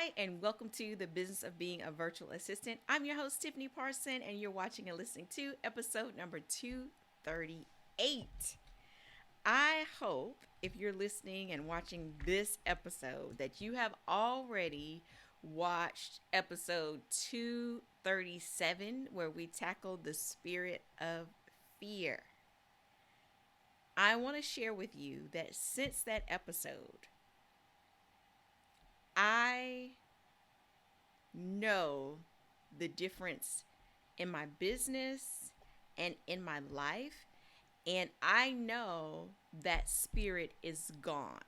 Hi, and welcome to the Business of Being a Virtual Assistant. I'm your host, Tiffany Parson, and you're watching and listening to episode number 238. I hope if you're listening and watching this episode that you have already watched episode 237, where we tackled the spirit of fear. I want to share with you that since that episode, I know the difference in my business and in my life. And I know that spirit is gone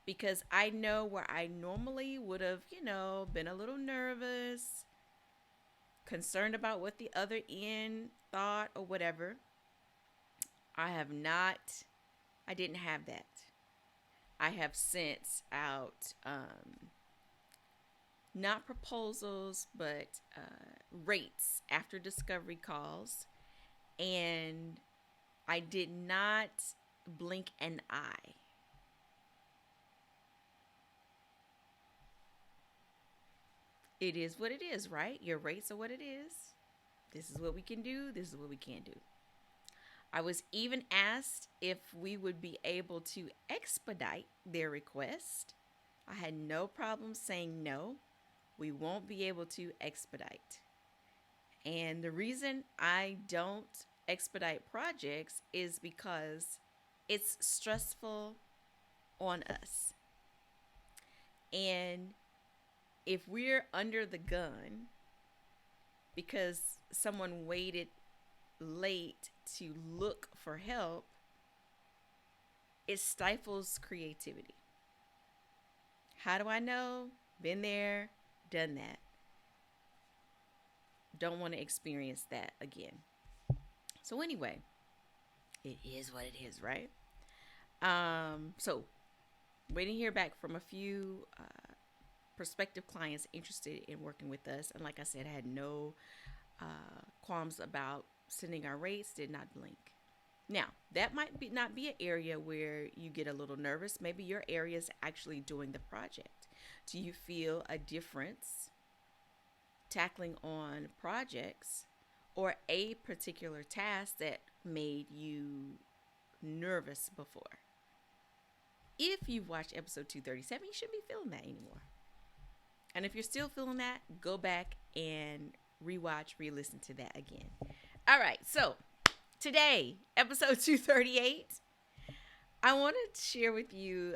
because I know where I normally would have, been a little nervous, concerned about what the other end thought or whatever. I didn't have that. I have sent out not proposals, but rates after discovery calls. And I did not blink an eye. It is what it is, right? Your rates are what it is. This is what we can do. This is what we can't do. I was even asked if we would be able to expedite their request. I had no problem saying no. We won't be able to expedite. And the reason I don't expedite projects is because it's stressful on us. And if we're under the gun because someone waited late to look for help, it stifles creativity. How do I know? Been there, done that. Don't want to experience that again. So anyway, it is what it is, right? So waiting to hear back from a few prospective clients interested in working with us. And like I said, I had no qualms about sending our rates, did not blink. Now, that might not be an area where you get a little nervous. Maybe your area is actually doing the project. Do you feel a difference tackling on projects or a particular task that made you nervous before? If you've watched episode 237, you shouldn't be feeling that anymore. And if you're still feeling that, go back and rewatch, re-listen to that again. All right, so today, episode 238, I want to share with you,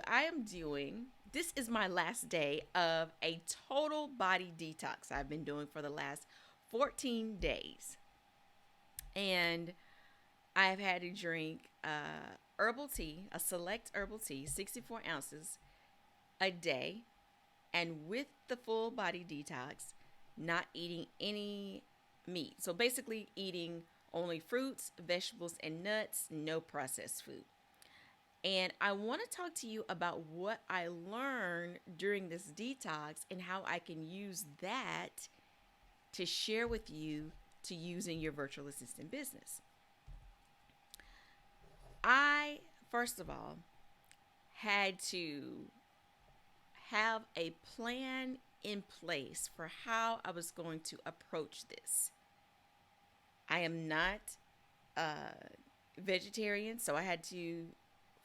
this is my last day of a total body detox I've been doing for the last 14 days. And I've had to drink herbal tea, a select herbal tea, 64 ounces a day. And with the full body detox, not eating any meat. So basically eating only fruits, vegetables, and nuts, no processed food. And I want to talk to you about what I learned during this detox and how I can use that to share with you to use in your virtual assistant business. I, first of all, had to have a plan in place for how I was going to approach this. I am not vegetarian, so I had to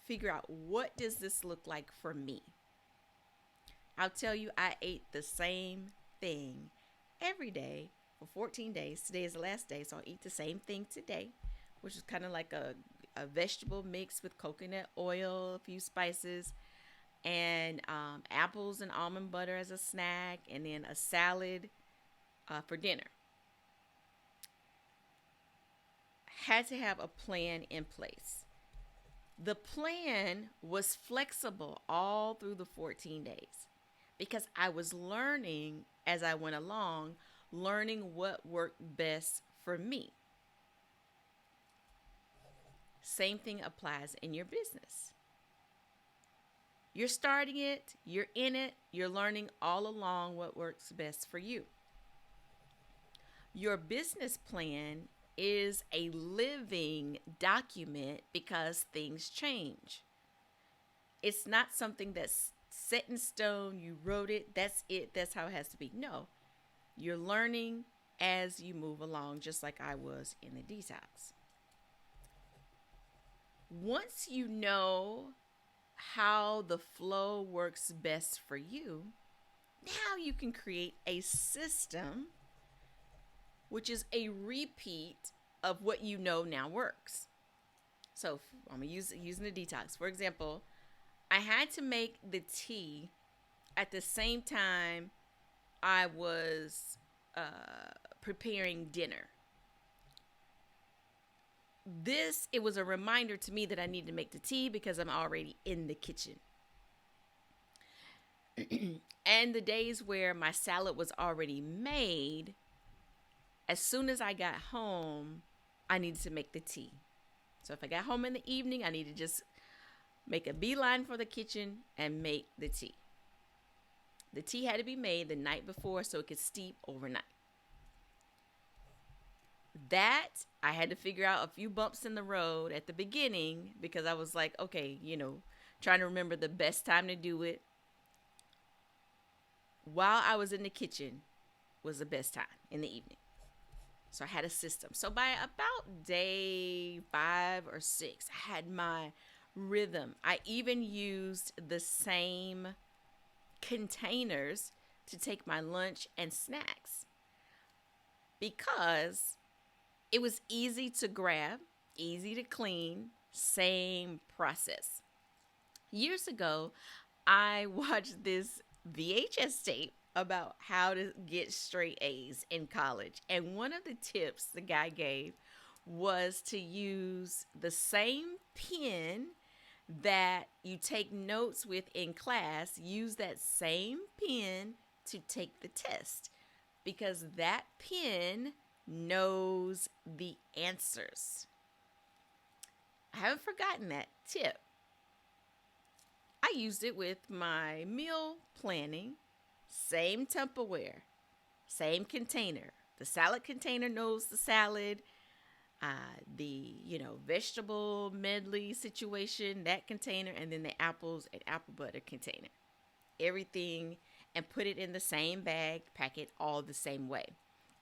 figure out, what does this look like for me? I'll tell you, I ate the same thing every day for 14 days. Today is the last day, so I'll eat the same thing today, which is kind of like a vegetable mix with coconut oil, a few spices, and apples and almond butter as a snack, and then a salad for dinner. Had to have a plan in place. The plan was flexible all through the 14 days because I was learning as I went along, learning what worked best for me. Same thing applies in your business. You're starting it, you're in it, you're learning all along what works best for you. Your business plan is a living document because things change. It's not something that's set in stone. You wrote it. That's it. That's how it has to be. No, you're learning as you move along, just like I was in the detox. Once you know how the flow works best for you, now you can create a system which is a repeat of what you know now works. So I'm gonna using the detox. For example, I had to make the tea at the same time I was preparing dinner. It was a reminder to me that I need to make the tea because I'm already in the kitchen. And the days where my salad was already made, as soon as I got home, I needed to make the tea. So if I got home in the evening, I need to just make a beeline for the kitchen and make the tea. The tea had to be made the night before so it could steep overnight. That I had to figure out a few bumps in the road at the beginning because I was like, okay, trying to remember the best time to do it. While I was in the kitchen was the best time in the evening. So I had a system. So by about day 5 or 6, I had my rhythm. I even used the same containers to take my lunch and snacks because it was easy to grab, easy to clean, same process. Years ago, I watched this VHS tape about how to get straight A's in college. And one of the tips the guy gave was to use the same pen that you take notes with in class, use that same pen to take the test because that pen knows the answers. I haven't forgotten that tip. I used it with my meal planning. Same Tupperware, same container. The salad container knows the salad. The vegetable medley situation, that container, and then the apples and apple butter container. Everything, and put it in the same bag, pack it all the same way.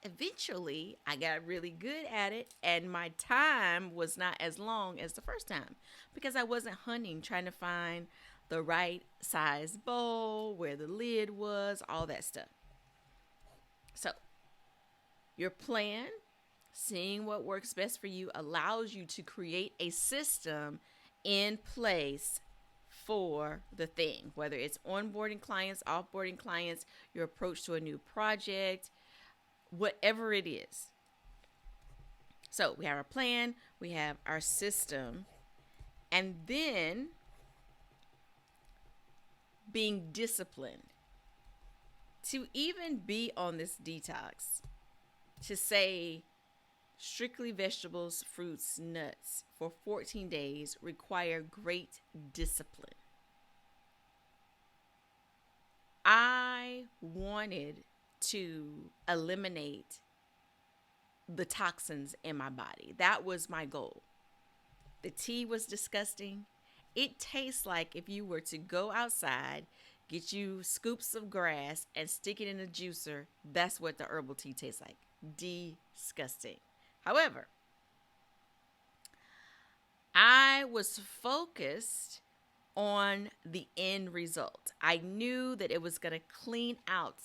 Eventually, I got really good at it, and my time was not as long as the first time because I wasn't hunting, trying to find the right size bowl, where the lid was, all that stuff. So, your plan, seeing what works best for you, allows you to create a system in place for the thing, whether it's onboarding clients, offboarding clients, your approach to a new project, whatever it is. So we have our plan, we have our system, and then being disciplined. To even be on this detox, to say strictly vegetables, fruits, nuts for 14 days require great discipline. I wanted to eliminate the toxins in my body. That was my goal. The tea was disgusting. It tastes like if you were to go outside, get you scoops of grass and stick it in a juicer. That's what the herbal tea tastes like. Disgusting. However, I was focused on the end result. I knew that it was going to clean out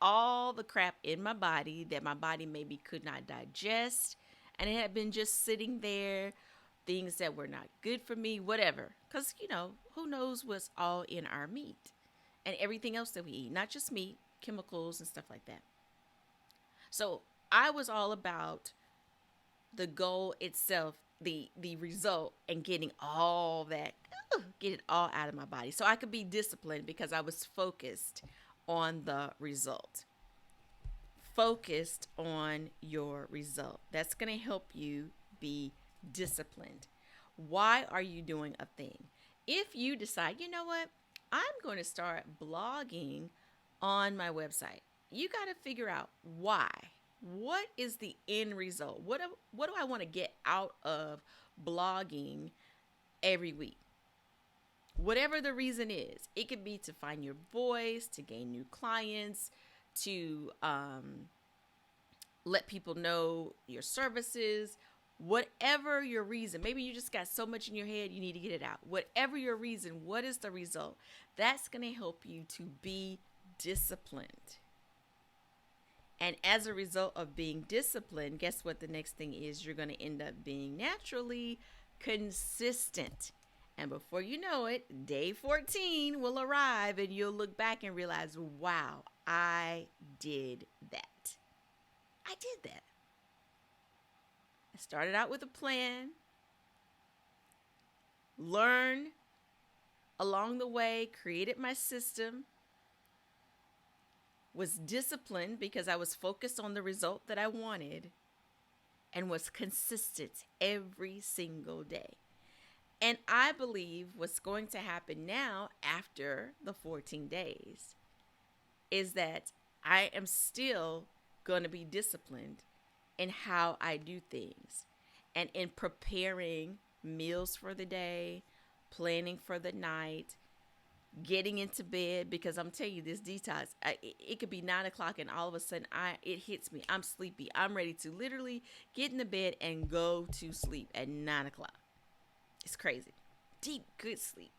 all the crap in my body that my body maybe could not digest, and it had been just sitting there, things that were not good for me, whatever. Because, who knows what's all in our meat and everything else that we eat, not just meat, chemicals and stuff like that. So I was all about the goal itself, the result, and getting all that, get it all out of my body so I could be disciplined because I was focused on the result. Focused on your result. That's going to help you be disciplined. Why are you doing a thing? If you decide, you know what, I'm going to start blogging on my website, you got to figure out why. What is the end result? What do I want to get out of blogging every week? Whatever the reason is, it could be to find your voice, to gain new clients, to let people know your services, whatever your reason. Maybe you just got so much in your head, you need to get it out. Whatever your reason, what is the result? That's going to help you to be disciplined. And as a result of being disciplined, guess what the next thing is? You're going to end up being naturally consistent. And before you know it, day 14 will arrive and you'll look back and realize, wow, I did that. I did that. I started out with a plan, learned along the way, created my system, was disciplined because I was focused on the result that I wanted, and was consistent every single day. And I believe what's going to happen now after the 14 days is that I am still going to be disciplined in how I do things and in preparing meals for the day, planning for the night, getting into bed, because I'm telling you, this detox, it could be 9 o'clock and all of a sudden it hits me. I'm sleepy. I'm ready to literally get in the bed and go to sleep at 9 o'clock. It's crazy. Deep, good sleep.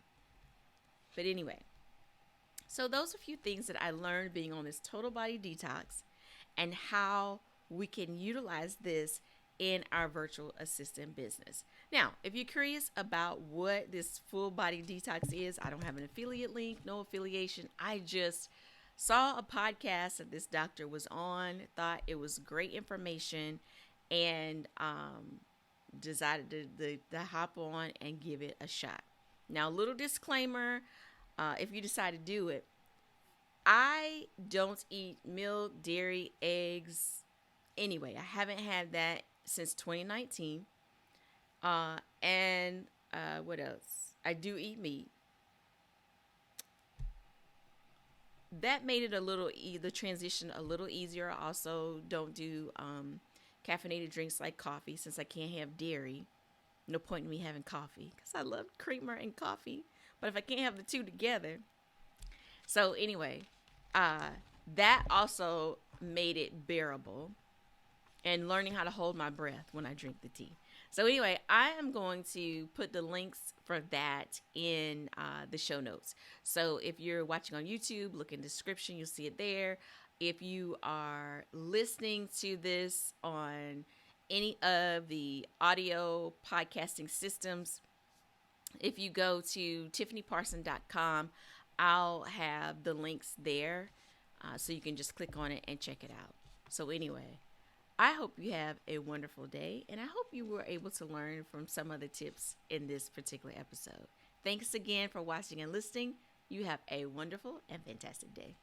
But anyway, so those are a few things that I learned being on this total body detox and how we can utilize this in our virtual assistant business. Now, if you're curious about what this full body detox is, I don't have an affiliate link, no affiliation. I just saw a podcast that this doctor was on, thought it was great information, and decided to hop on and give it a shot. Now, a little disclaimer, if you decide to do it, I don't eat milk, dairy, eggs. Anyway, I haven't had that since 2019. And what else? I do eat meat. That made it the transition a little easier. I also don't do caffeinated drinks like coffee since I can't have dairy. No point in me having coffee because I love creamer and coffee. But if I can't have the two together. So anyway, that also made it bearable. And learning how to hold my breath when I drink the tea. So anyway, I am going to put the links for that in the show notes. So if you're watching on YouTube, look in the description, you'll see it there. If you are listening to this on any of the audio podcasting systems, if you go to tiffanyparson.com, I'll have the links there so you can just click on it and check it out. So anyway, I hope you have a wonderful day, and I hope you were able to learn from some of the tips in this particular episode. Thanks again for watching and listening. You have a wonderful and fantastic day.